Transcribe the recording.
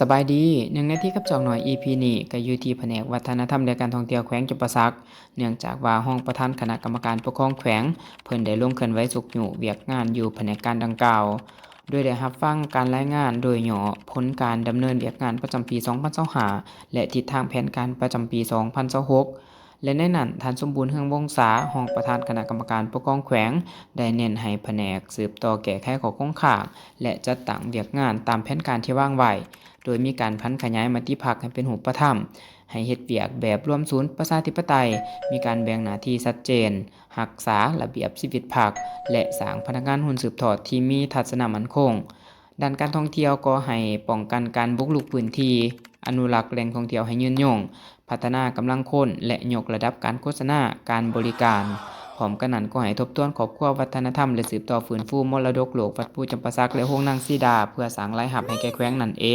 สบายดีหนึ่งในที่กับจอกหน่อย EP นี้ก็อยู่ที่แผนกวัฒนธรรมและการท่องเที่ยวแขวงจำปาสักเนื่องจากว่าห้องประธานคณะกรรมการปกครองแขวงเพิ่นได้ลงเคลื่อนไหวสุกอยู่เวียกงานอยู่แผนกการดังกล่าวโดยได้รับฟังการรายงานโดยย่อผลการดำเนินเวียกงานประจำปี2025และทิศทางแผนการประจำปี2026และในนั้นท่านสมบูรณ์เฮืองวงศาห้องประธานคณะกรรมการปกครองแขวงได้เน้นให้แผนกสืบต่อแก้ไขข้อคงค้างและจัดตั้งเวียกงานตามแผนการที่วางไว้ โดยมีการพันขยายมติพรรคให้เป็นรูปธรรมให้เฮ็ดเวียกแบบรวมศูนย์ประชาธิปไตยมีการแบ่งหน้าที่ชัดเจนรักษาระเบียบชีวิตพรรคและสร้างพนักงานหุ้นสืบทอดที่มีทัศนมั่นคงด้านการท่องเที่ยวก็ให้ป้องกันการบุกรุกพื้นที่อนุรักษ์แหล่งท่องเที่ยวให้ยืนยงพัฒนากำลังคนและยกระดับการโฆษณาการบริการพร้อมกันนั้นก็ให้ทบทวนครอบครัววัฒนธรรมและสืบต่อฟื้นฟูมรดกโลกวัดปู่จำปาสักและโรงนางสีดาเพื่อสร้างรายรับให้แก่แขวงนั่นเอง